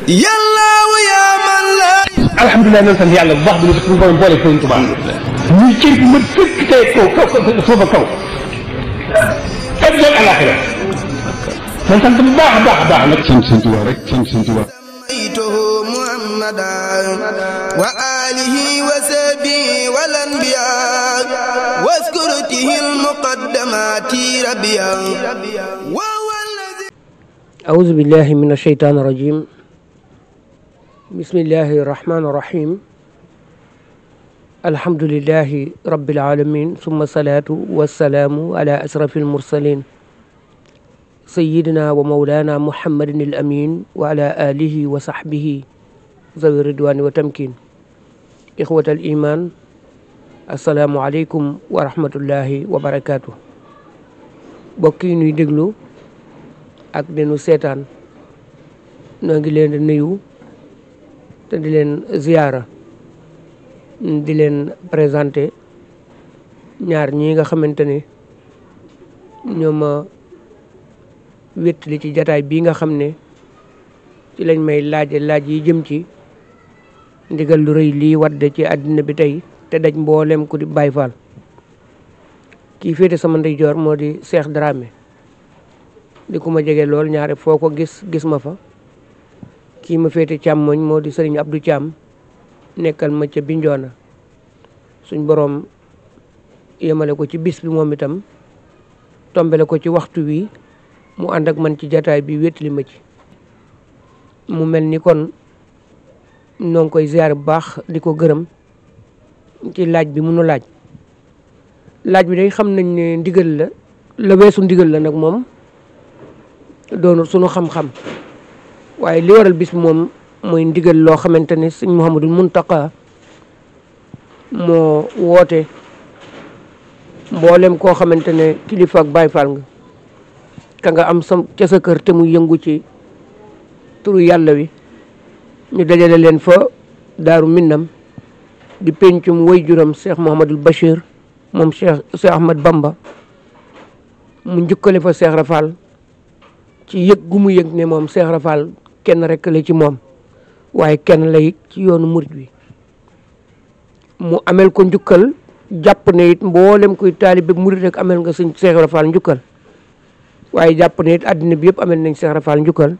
yàllaaw yaa man la. alhamdulilah nañ sant yàlla bu baax bi ñu suñu borom boole Sëriñ Tuubaa ñuy cër bi ma fekk tey kaw foofa kaw ak jël alaxira man sant bu baax a baax a baax nag sant Sëriñ Tuubaa rek sant Sëriñ Tuubaa muhammadan wa alihi wa sahbihi wal anbiya waskurtihi al muqaddamati rabbiya أعوذ بالله من الشيطان الرجيم بسم الله الرحمن الرحيم الحمد لله رب العالمين ثم الصلاة والسلام على أشرف المرسلين سيدنا ومولانا محمد الأمين وعلى آله وصحبه ذوي الرضوان والتمكين إخوة الإيمان السلام عليكم ورحمة الله وبركاته bokki ñuy déglu ak denu seetaan noo ngi leen di nuyu te di leen ziyaara di leen présenté ñaar ñi nga xamante ne ñoo ma wéttali ci jataay bii nga xam ne ci lañ may laaj yi jëm ci ndigal lu rëy lii wadde ci àddina bi tey te daj mboolem ku di Baay Faal kii féete sama ndeyjoor moo di Cheikh Dramé di ku ma jege lool ñaare foo ko gis ma fa kii ma féete càmmoñ moo di sëriñ Abdou Thiam nekkal ma ca Binjoona suñ boroom yemale ko ci bis bi moom itam tombele ko ci waxtu wi mu ànd ak man ci jataay bi wétali ma ci mu mel ni kon noo ngi koy ziar bu baax di ko gërëm ci laaj bi munu laaj bi day xam nañ ne ndigal la weesu ndigal la nag moom doonu sunu xam-xam waaye li waral bis moom mooy ndigal loo xamante ne sëñ Mouhamadul Muntaqa moo woote mboolem koo xamante ne kilifa ak Baay Faal nga ka nga am ca sa kër te mu yëngu ci turu yàlla wi ñu dajale leen fa Daaru Minam di pencum way juram Cheikh Mouhamadul Bachir moom Cheikh Ahmad Bamba mu njukkale fa Cheikh Rafal ci yëg gu mu yëg ne moom Cheikh Rafal kenn rek la ci moom waaye kenn la it ci yoonu murit wi mu amel ko njukkal jàpp ne it mboolem kuy taalibe murit rek amel nga sëñ Cheikh Rafal njukkal waaye jàpp ne it àddina bi yëpp amel nañ Cheikh Rafal njukkal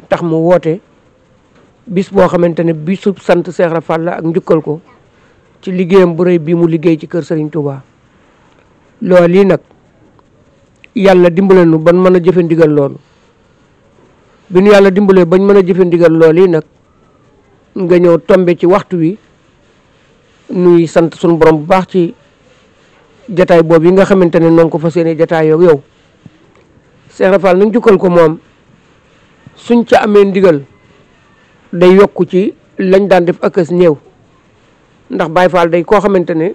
tax mu woote bis boo xamante ne bisub sant Cheikh Rafal la ak njukkal ko ci liggéeyam bu rëy bii mu liggéey ci kër Serigne Touba loolu yi nag yàlla dimbale nu ban mën a jëfe ndigal loolu bi nu yàlla dimbalee bañ mën a jëfe ndigal loolu yi nag nga ñëw tombe ci waxtu wi nuy sant suñu borom bu baax ci jataay boobu yi nga xamante ne noonu ko fas yéene jataay yow Cheikh Rafal nañ jukkal ko moom suñ ca amee ndigal day yokku ci lañ daan def ak as néew ndax Baay Faal day koo xamante ne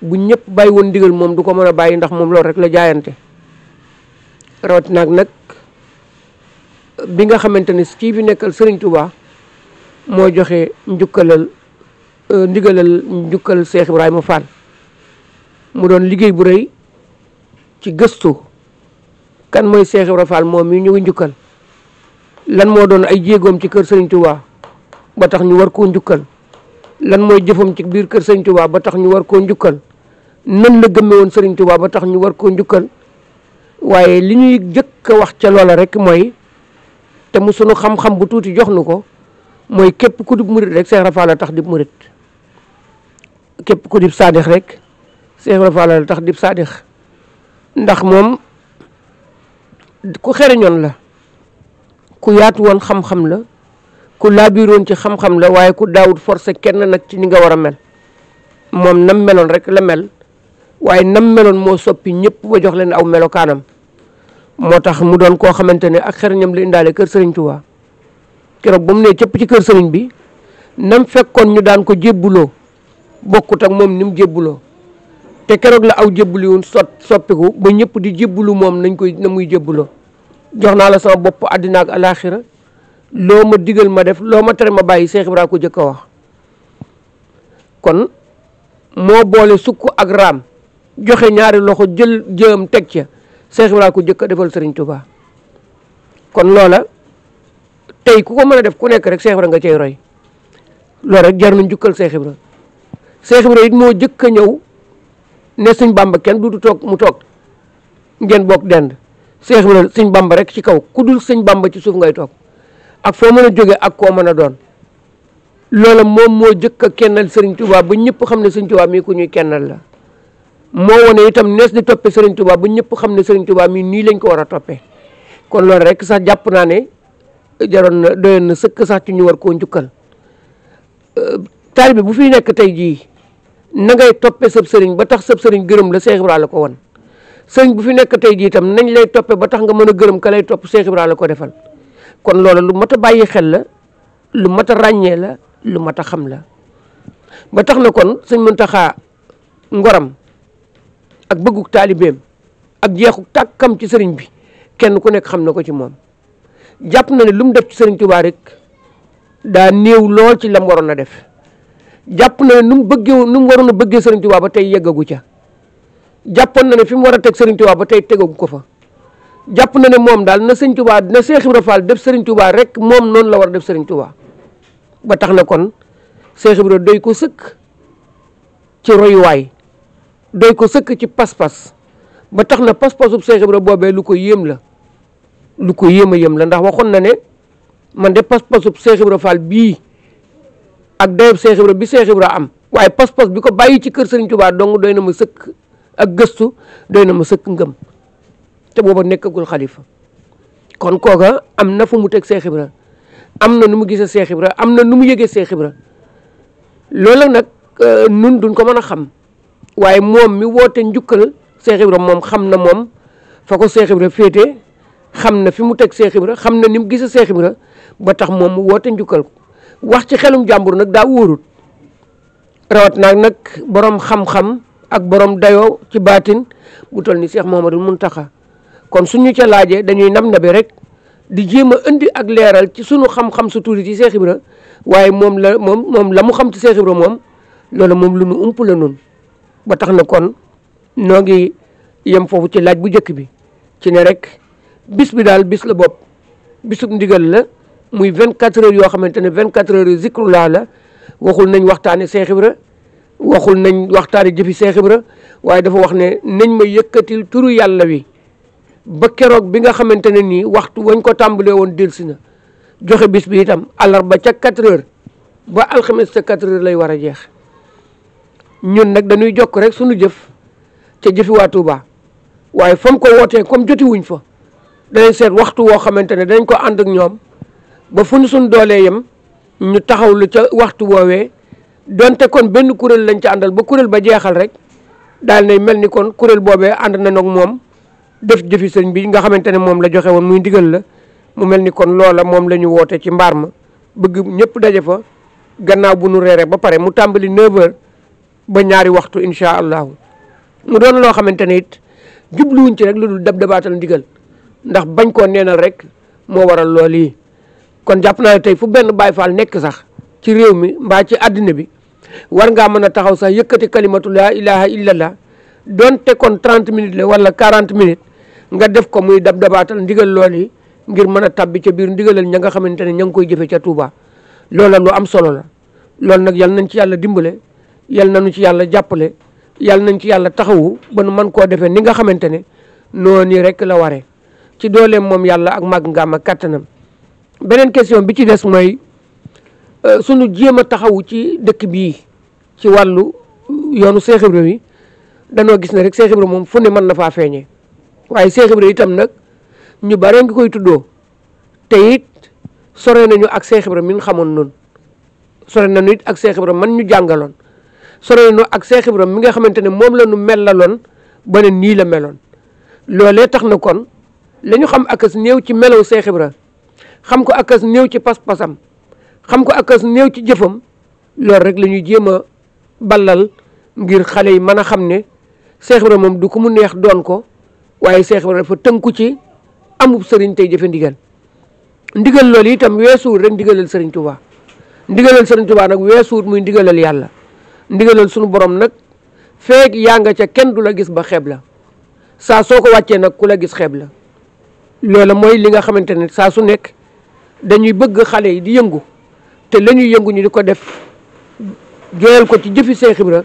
bu ñëpp bàyyi woon ndigal moom du ko mën a bàyyi ndax moom loolu rek la jaayante rawatina nag bi nga xamante ne kii fi nekkal Serigne Touba moo joxe ndigalal njukkal Cheikh Ibrahima Fall mu doon liggéey bu rëy ci gëstu kan mooy Cheikh Ibrahima Fall moom mi ñu ngi njukkal lan moo doon ay jéegoom ci kër Serigne Touba ba tax ñu war koo njukkal lan mooy jëfam ci biir kër Serigne Touba ba tax ñu war koo njukkal nan la gëmme woon Serigne Touba ba tax ñu war koo njukkal waaye li ñuy jëkk a wax ca loola rek mooy te mu sunu xam-xam bu tuuti jox nu ko mooy képp ku dib murit rek Cheikh Rafal la tax dib murit képp ku dib saadix rek Cheikh Rafal la tax dib saadix ndax moom ku xereñoon la ku yaatu woon xam-xam la ku laabiroon ci xam-xam la waaye ku daawut forcé kenn nag ci ni nga war a mel moom nam meloon rek la mel waaye nam meloon moo soppi ñëpp ba jox leen aw melokaanam moo tax mu doon koo xamante ne ak xereñam la indaale kër Serigne Touba keroog ba mu ne cëpp ci kër Serigne bi nam fekkoon ñu daan ko jébbuloo bokkut ak moom ni mu jébbuloo te keroog la aw jébbuli woon soppiku ba ñëpp di jébbulu moom na muy jébbuloo jox naa la sama bopp àddina ak alaaxira loo ma digal ma def loo ma tere ma bàyyi Cheikh Ibrahima ko jëkk a wax kon moo boole sukk ak raam joxe ñaari loxo jël jëm teg ca Cheikh Ibrahima ko jëkk a defal Serigne Touba kon loola tey ku ko mën a def ku nekk rek Cheikh Ibra nga cay roy loolu rek jar na njukkal Cheikh Ibra. Cheikh Ibra it moo jëkk a ñëw ne sëñ Bamba kenn du toog mu toog ngeen bokk dend Cheikh Ibra sëñ Bamba rek ci kaw ku dul sëñ Bamba ci suuf ngay toog ak foo mën a jóge ak koo mën a doon. loola moom moo jëkk a kennal Serigne Touba ba ñëpp xam ne Serigne Touba mii ku ñuy kennal la moo wane itam nees di toppee Serigne Touba ba ñëpp xam ne Serigne Touba mii nii lañ ko war a toppee kon loolu rek sax jàpp naa ne jaroon na doyoon na sëkk sax ci ñu war koo njukkal. taalibe bu fi nekk tey jii na ngay toppee sëb sëriñ ba tax sëb sëriñ gërëm la Cheikh Ibra la ko won sëriñ bu fi nekk tey jii itam nañ lay toppee ba tax nga mën a gërëm ka lay topp Cheikh Ibra la ko defal kon loolu lu mat a bàyyi xel la lu mat a ràññee la lu mat a xam la ba tax na kon sëñ Muntaxa ngoram ak bëgguk taalibeem ak jeexuk tàkkam ci sëriñ bi kenn ku nekk xam na ko ci moom jàpp na ne lu mu def ci sëriñ Tuubaa rek daa néew lool ci lam waroon a def jàpp na ne nu mu waroon a bëggee sëriñ Tuubaa ba tey yeggagu ca jàppoon na ne fi mu war a teg sëriñ Tuubaa ba tey tegagu ko fa jàpp na ne moom daal na sëriñ Tuubaa na Cheikh Ibra Fall def sëriñ Tuubaa rek moom noonu la war a def sëriñ Tuubaa ba tax na kon Cheikh Ibra doy ko sëkk ci royuwaay doy ko sëkk ci pas-pas ba tax na pas-pasub Cheikh Ibra boobee lu ko yéem la lu ko yéem a yéem la ndax waxoon na ne man de pas-pasub Cheikh Ibra Fall bii ak dayob Cheikh Ibra bi Cheikh Ibra am waaye pas-pas bi ko bàyyi ci kër Serigne Touba dong doy na ma sëkk ak gëstu doy na ma sëkk ngëm te booba nekkagul xalifa kon kooka am na fu mu teg Cheikh Ibra am na nu mu gisee Cheikh Ibra am na nu mu yëgee Cheikh Ibra loolu nag nun duñ ko mën a xam waaye moom mi woote njukkal Cheikh Ibra moom xam na moom fa ko Cheikh Ibra féete xam na fi mu teg Cheikh Ibra xam na ni mu gisee Cheikh Ibra ba tax moom mu woote njukkal ko wax ci xelum jàmbur nag daa wóorut rawat naag nag borom xam-xam ak borom dayoo ci baatin bu toll ni Cheikh Mouhamadoul Mountakha kon suñu ca laajee dañuy nab nabi rek di jéem a indi ak leeral ci sunu xam-xam su tuuti ci Cheikh Ibra waaye moom la mu xam ci Cheikh Ibra moom loolu moom lu nu ump la noonu ba tax na kon noo ngi yem foofu ci laaj bu njëkk bi ci ne rek bis bi daal bis la bopp bisub ndigal la muy 24 heures yoo xamante ne 24 heures zikrullah la waxul nañ waxtaane Cheikh Ibra waxul nañ waxtaane jëfi Cheikh Ibra waaye dafa wax ne nañ ma yëkkatil turu yàlla wi ba keroog bi nga xamante ne nii waxtu wañ ko tàmbalee woon delsi na joxe bis bi itam àllarba ca 4 heures ba alxames ca 4 heures lay war a jeex ñun nag dañuy jokk rek suñu jëf ca jëfi waa Touba waaye fa mu ko wootee comme joti wuñ fa danañ seet waxtu woo xamante ne dañ ko ànd ak ñoom ba fu ñu suñ doolee yem ñu taxawlu ca waxtu woowee donte kon benn kuréel lañ ca àndal ba kuréel ba jeexal rek daal nay mel ni kon kuréel boobee ànd na nag moom def jëfi sëñ bi nga xamante ne moom la joxe woon muy ndigal la mu mel ni kon loola moom la ñu woote ci mbaar ma bëgg ñëpp daje fa gannaaw bu nu reeree ba pare mu tàmbali 9h ba ñaari waxtu incha allahu mu doon loo xamante ne it jubluwuñ ci rek lu dul dabaatal ndigal ndax bañ koo neenal rek moo waral loolu yi kon jàpp naa ne tey fu benn Baay Faal nekk sax ci réew mi mbaa ci àddina bi war ngaa mën a taxaw sax yëkkati kalimatu laa ilaha illallah donte kon 30 minutes la wala 40 minutes nga def ko muy dabaatal ndigal lool yi ngir mën a tabbi ca biir ndigalal ña nga xamante ne ña ngi koy jëfe ca Touba loola lu am solo la loolu nag yal nañ ci yàlla dimbale yal nañu ci yàlla jàppale yal nañ ci yàlla taxawu ba nu mën koo defee ni nga xamante ne noonu rek la waree ci dooleem moom yàlla ak màgg ngaam ak kattanam. beneen question bi ci des mooy sunu jéem a taxawu ci dëkk bii ci wàllu yoonu Cheikh Ibra wi danoo gis ne rek Cheikh Ibra moom fu ne mën na faa feeñee waaye Cheikh Ibra itam nag ñu bare ngi koy tuddoo te it sore nañu ak Cheikh Ibra min xamoon noonu sore nañu it ak Cheikh Ibra man ñu jàngaloon sore nañu ak Cheikh Ibra mi nga xamante ne moom la ñu mellaloon ba ne nii la meloon loolee tax na kon la ñu xam akas néew ci melow Cheikh Ibra xam ko akas néew ci pas-pasam xam ko akas néew ci jëfam loolu rek la ñuy jéem a ballal ngir xale yi mën a xam ne Cheikh Ibra moom du ko mu neex doon ko waaye Cheikh Ibra dafa tënku ci amub sëriñ tey jëfe ndigal ndigal loolu itam weesuwul rek ndigalal sëriñ Touba ndigalal sëriñ Touba nag weesuwul muy ndigalal yàlla ndigalal sunu borom nag feeg yaa nga ca kenn du la gis ba xeeb la saa soo ko wàccee nag ku la gis xeeb la loola mooy li nga xamante ne saa su nekk dañuy bëgg xale yi di yëngu te la ñuy yëngu ñu di ko def jooyal ko ci jëfi Seex Ibra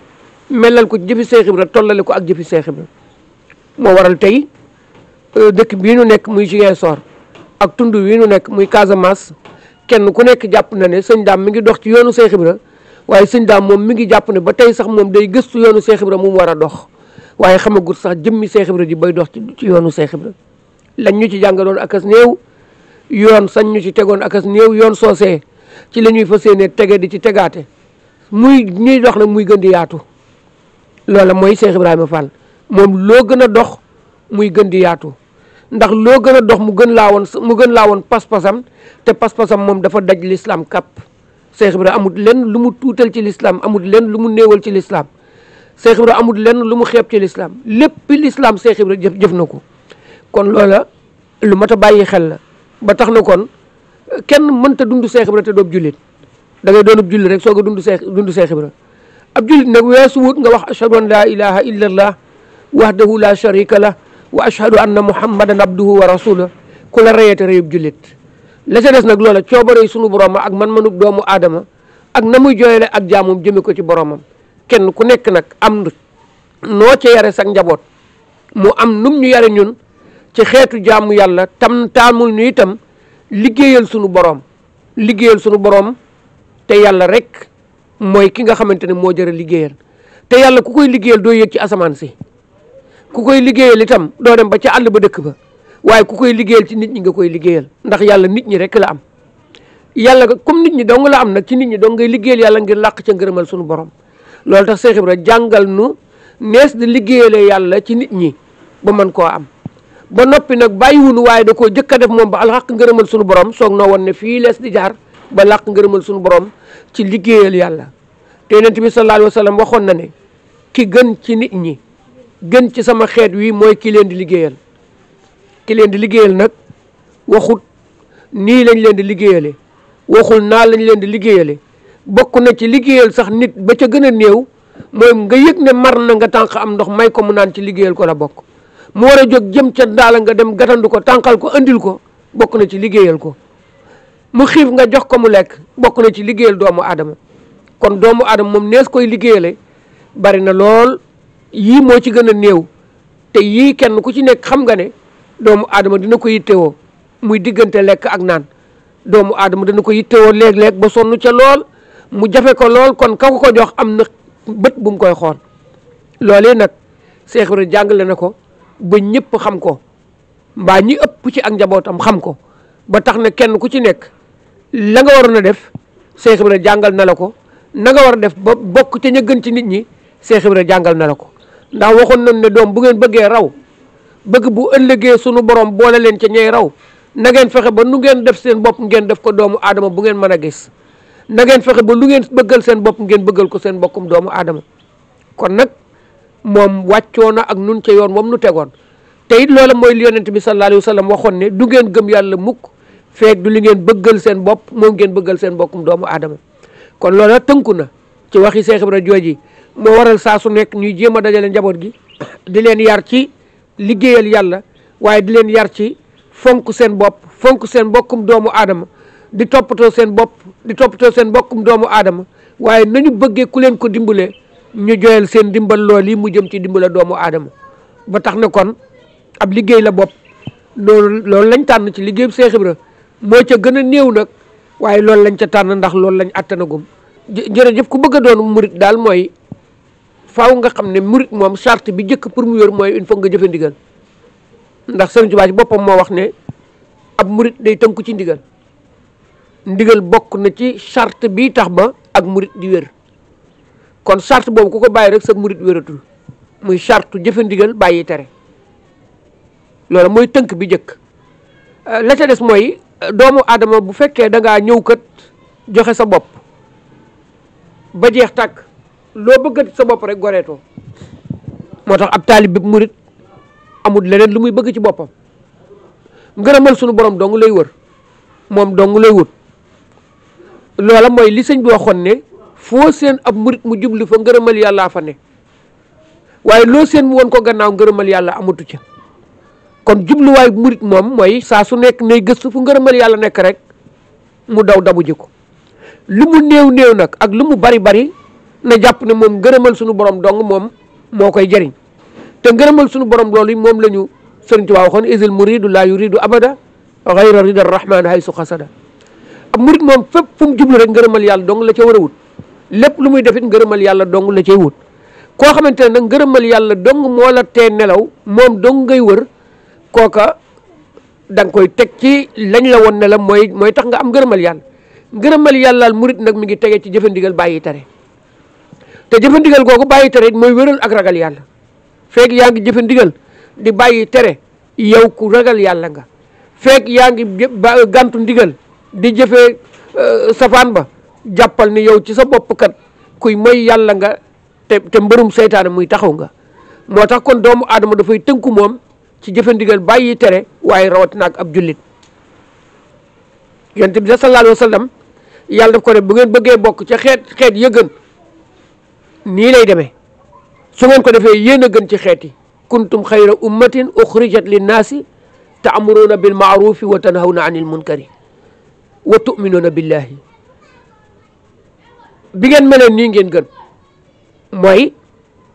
melal ko ci jëfi Seex Ibra tollale ko ak jëfi Seex Ibra moo waral tey dëkk bii nu nekk muy Ziguinchor ak tund wi nu nekk muy Casamance kenn ku nekk jàpp na ne sëñ Daam mi ngi dox ci yoonu Seex Ibra waaye sëñ Daam moom mi ngi jàpp ne ba tey sax moom day gëstu yoonu Seex Ibra mu war a dox waaye xamagut sax jëmmi Seex Ibra ji bay dox ci yoonu Seex Ibra lañ ñu ci jàngaloon akas néew yoon sañ ñu ci tegoon akas néew yoon soosee ci la ñuy fas yéene tege di ci tegaate muy ñuy dox nag muy gën di yaatu loola mooy Seex Ibrahima Fall moom loo gën a dox muy gën di yaatu ndax loo gën a dox mu gën laa woon pas-pasam te pas-pasam moom dafa daj l'islam kàpp Seex Ibra amul lenn lu mu tuutal ci l'islam amul lenn lu mu néewal ci l'islam Seex Ibra amul lenn lu mu xeeb ci l'islam lépp l'islam Seex Ibra jëf na ko kon loola lu mat a bàyyi xel la ba tax na kon kenn mënta dund Seex Ibra te doob jullit da ngay doonub jullit rek soog a dund Seex Ibra ab jullit nag weesu wut nga wax ashhadu an laa ilaha illa allah wahdahu la sharika lah wa ashhadu anna muhammadan abduhu wa rasuluh ku la reyeete reyub jullit la ca des nag loola coobarey sunu borom ak man-manub doomu aadama ak na muy jooyale ak jaamum jëme ko ci boromam kenn ku nekk nag am noo ca yare sax njaboot mu am num ñu yare ñun ci xeetu jaamu yàlla taamul ñu itam liggéeyal sunu borom te yàlla rek mooy ki nga xamante ne moo jëra liggéeyal te yàlla ku koy liggéeyal doo yëg ci asamaan si ku koy liggéeyal itam doo dem ba ca àll ba dëkk ba waaye ku koy liggéeyal ci nit ñi nga koy liggéeyal ndax yàlla nit ñi rek la am yàlla comme nit ñi dong la am nag ci nit ñi dong ngay liggéeyal yàlla ngir làq ca ngërëmal sunu borom loolu tax Seex Ibra jàngal nu nees di liggéeyale yàlla ci nit ñi ba mën koo am ba noppi nag bàyyiwunu waaye da koo jëkk a def moom ba làq ngërëmal sunu borom soog noo woon ne fii lees di jaar ba làq ngërëmal sunu borom ci liggéeyal yàlla te yonent bi sallallahu alayhi wa sallam waxoon na ne ki gën ci nit ñi gën ci sama xeet wi mooy ki leen di liggéeyal nag waxut nii lañ leen di liggéeyale waxul naa lañ leen di liggéeyale bokk na ci liggéeyal sax nit ba ca gën a néew mooy nga yëg ne mar na nga tànq am ndox may ko mu naan ci liggéeyal ko la bokk mu war a jóg jëm ca daala nga dem gatandu ko tànqal ko andil ko bokk na ci liggéeyal ko mu xiif nga jox ko mu lekk bokk na ci liggéeyal doomu aadama kon doomu aadama moom nees koy liggéeyale bari na lool yii moo ci gën a néew te yii kenn ku ci nekk xam nga ne doomu aadama dina ko yittewoo muy diggante lekk ak naan doomu aadama dina ko yittewoo léeg-léeg ba sonn ca lool mu jafe ko lool kon ka ko jox am na bët bu mu koy xool loolee nag Seex Ibra jàngale na ko ba ñëpp xam ko mbaa ñi ëpp ci ak njabootam xam ko ba tax na kenn ku ci nekk la nga waroon a def Seex Ibra jàngal na la ko na nga war a def ba bokk te ña gën ci nit ñi Seex Ibra jàngal na la ko ndax waxoon nañ ne doom bu ngeen bëggee raw bëgg bu ëllëgee sunu borom boole leen ca ñey raw na ngeen fexe ba nu ngeen def seen bopp ngeen def ko doomu aadama bu ngeen mën a gis na ngeen fexe ba lu ngeen bëggal seen bopp ngeen bëggal ko seen bokkum doomu aadama kon nag moom wàccoo na ak nun ca yoon moom nu tegoon te it loola mooy li yonent bi sallallahu alayhi wa sallam waxoon ne du ngeen gëm yàlla mukk feek du li ngeen bëggal seen bopp moom ngeen bëggal seen bokkum doomu aadama kon loola tënku na ci waxi Seex Ibra jooji moo waral saa su nekk ñuy jéem a dajale njaboot gi di leen yar ci liggéeyal yàlla waaye di leen yar ci fonk seen bopp fonk seen bokkum doomu aadama di toppatoo seen bopp di toppatoo seen bokkum doomu aadama waaye nañu bëggee ku leen ko dimbalee ñu joyal seen dimbal lool yi mu jëm ci dimbale doomu aadama ba tax na kon ab liggéey la bopp loolu lañ tànn ci liggéeyu Seex Ibra moo ca gën a néew nag waaye loolu lañ ca tànn ndax loolu lañ attanagum jërëjëf ku bëgg a doon murit daal mooy faaw nga xam ne murit moom charte bi njëkk pour mu wér mooy il faut nga jëfe ndigal ndax Sëriñ Tuubaa ci boppam moo wax ne ab murit day tënku ci ndigal ndigal bokk na ci charte bi tax ba ak murit di wér kon charte boobu ku ko bàyyi rek sa murit wératul muy charte jëfe ndigal bàyyi tere loolu mooy tënk bi njëkk la ca des mooy doomu aadama bu fekkee da ngaa ñëw kat joxe sa bopp ba jeex tàkk loo bëgg sa bopp rek goreetoo moo tax ab taalib bi murit amul leneen lu muy bëgg ci boppam ngërëmal sunu borom dong lay wër moom dong lay wut loola mooy li sëñ bi waxoon ne foo seen ab murit mu jublu fa ngërëmal yàllaa fa ne waaye loo seen mu woon ko gannaaw ngërëmal yàlla amatu ca kon jubluwaay murit moom mooy saa su nekk nay gëstu fu ngërëmal yàlla nekk rek mu daw dabu ji ko lu mu néew néew nag ak lu mu bari bari na jàpp ne moom ngërëmal sunu borom dong moom moo koy jëriñ te ngërëmal sunu borom loolu moom la ñu Sëriñ Tuubaa waxoon isil muridu la yuridu abada gayra rida rahman haysu xasada ab murid moom fépp fu mu jublu rek ngërëmal yàlla dong la ca war a wut lépp lu muy defit ngërëmal yàlla dong la cay wut koo xamante ne nag ngërëmal yàlla dong moo la tee nelaw moom dong ngay wër kooka da nga koy teg ci lañ la woon ne la mooy tax nga am ngërëmal yàlla ngërëmal yàllaal murid nag mi ngi tegee ci jëfandigal bàyyi tere te jëfandigal googu bàyyi tere mooy wéral ak ragal yàlla feeg yaa ngi jëfandigal di bàyyi tere yow ku ragal yàlla nga feeg yaa ngi gàntu ndigal di jëfee safaan ba jàppal ni yow ci sa bopp kat kuy mooy yàlla nga te mbërum seytaane muy taxaw nga moo tax kon doomu aadama dafay tënku moom ci jëfandigal bàyyi tere waaye rawatina ak ab jullit yonent bi sallallahu alayhi wa sallam yàlla daf ko ne bu ngeen bëggee bokk ca xeet ya gën nii lay demee su ngeen ko defee yéen a gën ci xeet yi kuntum xayra ummatin uxrijat linnaasi ta'muruuna bil ma'rufi wa tanhawna anil munkari wa tu'minuuna billahi bi ngeen meleen nii ngeen gën mooy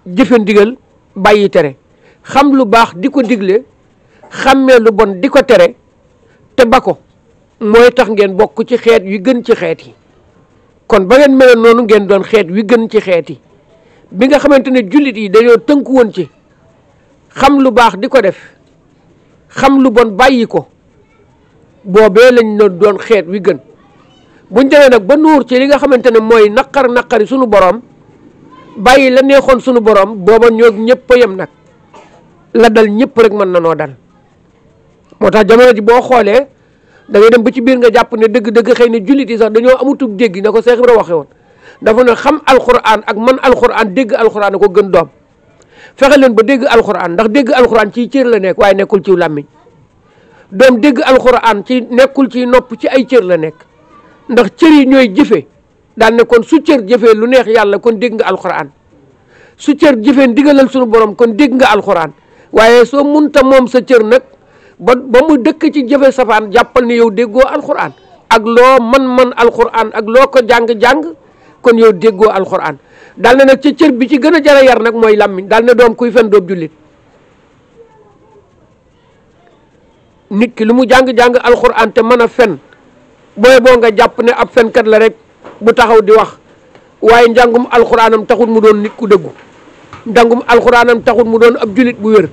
jëfe ndigal bàyyi tere xam lu baax di ko digle xammee lu bon di ko tere te ba ko mooy tax ngeen bokk ci xeet wi gën ci xeet yi kon ba ngeen meleen noonu ngeen doon xeet wi gën ci xeet yi bi nga xamante ne jullit yi dañoo tënku woon ci xam lu baax di ko def xam lu bon bàyyi ko boobee lañ doon xeet wi gën buñ demee nag ba nuur ci li nga xamante ne mooy naqari sunu borom bàyyi la neexoon sunu borom booba ñoo ñëpp a yem nag la dal ñëpp rek mën na noo dal moo tax jamono ji boo xoolee da ngay dem ba ci biir nga jàpp ne dëgg-dëgg xëy na jullit yi sax dañoo amutug dégg na ko Seex Ibra waxee woon dafa ne xam alquran ak man alquran dégg alquran ko gën doom fexe leen ba dégg alquran ndax dégg alquran ci cër la nekk waaye nekkul ci làmmiñ doom dégg alquran ci nekkul ci nopp ci ay cër la nekk ndax cër yi ñooy jëfe daan ne kon su cër jëfee lu neex yàlla kon dégg nga alquran su cër jëfee ndigalal sunu borom kon dégg nga alquran waaye soo munta moom sa cër nag ba mu dëkk ci jëfe safaan jàppal ni yow déggoo alquran ak loo man alquran ak loo ko jàng-jàng kon yow déggoo alquran daal ne nag ca cër bi ci gën a jara yar nag mooy làmmiñ daal ne doom kuy fen doob jullit nit ki lu mu jàng-jàng alquran te mën a fen booy boo nga jàpp ne ab fenkat la rek bu taxaw di wax waaye njàngum alquranam taxul mu doon nit ku dëggu njàngum alquranam taxul mu doon ab jullit bu wér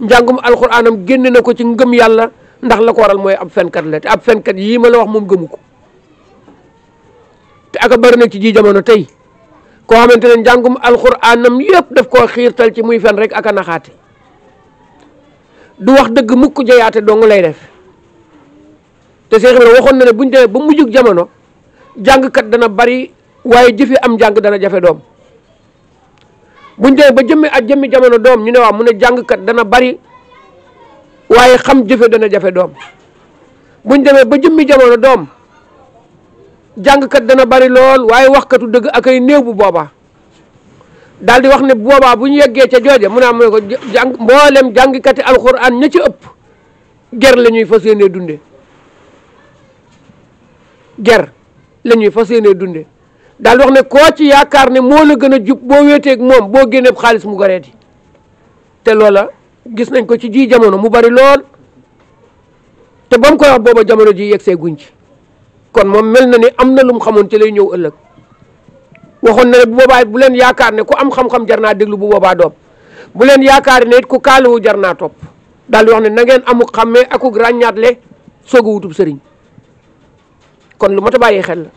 njàngum alquranam génne na ko ci ngëm yàlla ndax la ko waral mooy ab fenkat la te ab fenkat yii ma la wax moom gëmu ko te aka bari na ci ji jamono tey koo xamante ne njàngum alquranam yëpp daf koo xiirtal ci muy fen rek aka naxaate du wax dëgg mukk jayaate dong lay def te Seex Ibra waxoon na ne buñ demee ba mujjug jamono jàngkat dana bari waaye jëfi am jàng dana jafe doom buñ demee ba jëmmi jamono doom ñu ne waaw mu ne jàngkat dana bari waaye xam jëfe dana jafe doom buñ demee ba jëmmi jamono doom jàngkat dana bari lool waaye waxkatu dëgg ak ay néew bu boobaa daal di wax ne boobaa bu ñu yeggee ca jooje mu ne am ne ko mboolem jàngkati alxuraan ña ci ëpp ger la ñuy fas yéenee dunde ger la ñuy fas yéenee dunde daal di wax ne koo ci yaakaar ne moo la gën a jub boo wéeteeg moom boo génnee xaalis mu goreeti te loola gis nañ ko ci ji jamono mu bari lool te ba mu koy wax booba jamono ji yegsee guñ ci kon moom mel na ni am na lu mu xamoon ci lay ñëw ëllëg waxoon na ne bu boobaa bu leen yaakaar ne ku am xam-xam jar naa déglu bu boobaa doom bu leen yaakaar ne it ku kaalawu jar naa topp daal di wax ne na ngeen amuk xàmmee akuk ràññaatle soog a wutub sëriñ kon lu mat a bàyyi xel la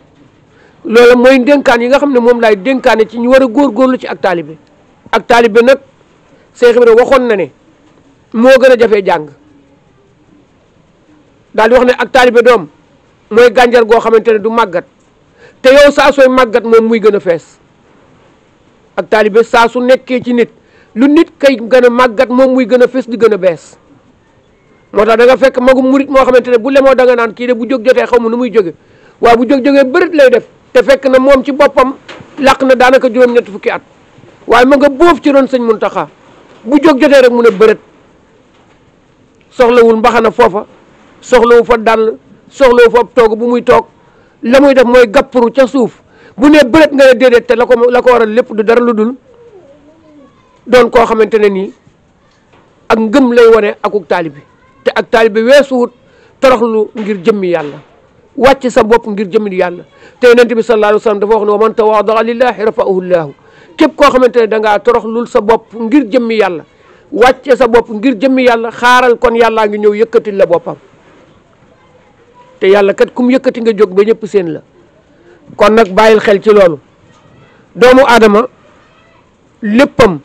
loolu mooy dénkaan yi nga xam ne moom laay dénkaane ci ñu war a góorgóorlu ci ak taalibe nag Seex Ibra waxoon na ne moo gën a jafee jàng daal di wax ne ak taalibe doom mooy gànjar goo xamante ne du màggat te yow saa sooy màggat moom muy gën a fees ak taalibe saa su nekkee ci nit lu nit kay gën a màggat moom muy gën a fees di gën a bees moo tax da nga fekk magum murit moo xamante ne bu lemoo da nga naan kii de bu jóg jotee xaw ma nu muy jóge waaye bu jógee bërit lay def te fekk na moom ci boppam làq na daanaka juróom-ñetti fukki at waaye ma nga boof ci ron sëñ Muntaxa bu jóg jotee rek mu ne bërët soxlawul mbaxana foofa soxlawu fa dàll soxlawu fa toog bu muy toog la muy def mooy gàppuru ca suuf bu ne bërët nga ne déedéet te la ko waral lépp du dara lu dul doon koo xamante ne nii ak ngëm lay wane akuk taalibi te ak taalibi weesuwut toroxlu ngir jëmmi yàlla wàcc sa bopp ngir jëmmi yàlla te yonent bi sallallahu alayhi wa sallam dafa wax ne wa man tawadaa lillahi rafa'ahu llahu képp koo xamante ne da ngaa toroxlul sa bopp ngir jëmmi yàlla wàcce sa bopp ngir jëmmi yàlla xaaral kon yàllaa ngi ñëw yëkkatil la boppam te yàlla kat kum yëkkati nga jóg ba ñëpp seen la kon nag bàyyil xel ci loolu doomu aadama léppam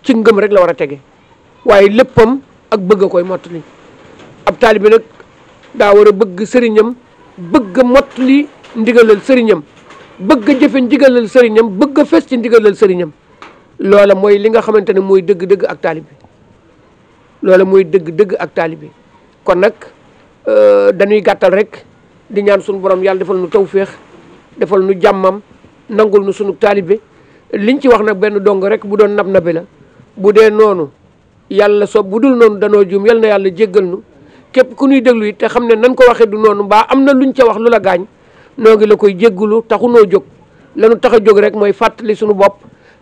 ci ngëm rek la war a tege waaye léppam ak bëgg a koy mottali ab taalibe nag daa war a bëgg sëriñam bëgg a mottali ndigalal sëriñam bëgg a jëfe ndigalal sëriñam bëgg a fes ci ndigalal sëriñam loola mooy li nga xamante ne mooy dëgg-dëgg ak taalibe loola mooy dëgg-dëgg ak taalibe kon nag dañuy gàttal rek di ñaan suñu borom yàlla defal nu tawféex defal nu jàmmam nangul nu sunu taalibe liñ ci wax nag benn dong rek bu doon nab-nabi la bu dee noonu yàlla so bu dul noonu danoo juum yal na yàlla jéggal nu képp ku ñuy déglu it te xam ne nan ko waxee du noonu mbaa am na luñ ca wax lu la gaañ noo ngi la koy jéggalu taxu noo jóg lanu tax a jóg rek mooy fàttali suñu bopp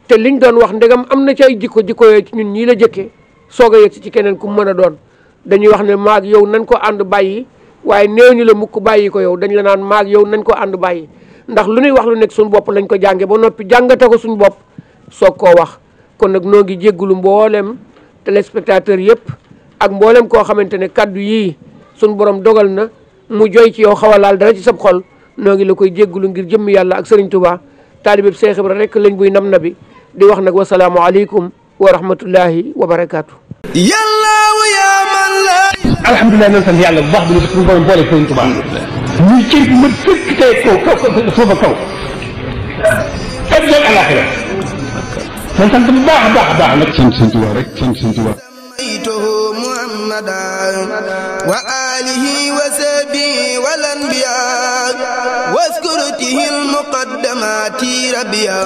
te liñ doon wax ndegam am na ci ay jikko yooyu ci ñun ñii la jëkkee soog a yegg ci keneen ku mën a doon dañuy wax ne maag yow nañ ko ànd bàyyi waaye néew ñu la mukk bàyyi ko yow dañ la naan maag yow nañ ko ànd bàyyi ndax lu ñuy wax lu nekk suñu bopp lañ ko jànge ba noppi jàngate ko suñu bopp soog koo wax kon nag noo ngi jéggulu mboolem téléspectateur yëpp ak mboolem koo xamante ne kaddu yii suñu borom dogal na mu joy ci yow xaw a laal dara ci sab xol noo ngi la koy jéggulu ngir jëmmi yàlla ak Serigne Touba taalibeb Seex Ibra rek lañ buy nam na bi di wax nag wasalaamu aleykum wa rahmatullahi wa barakaatu. yàllaawu yaa man la. alhamdulilah nañ sant yàlla bu baax bi ñu suñu borom boole Serigne Touba muy cër bu mat fekk tey kaw suufa kaw ak jël alaxira nañ sant bu baax a baax a baax nag sant Serigne Touba rek sant Serigne Touba محمدا وآله وصحبه والأنبياء واذكرته المقدمات ربيا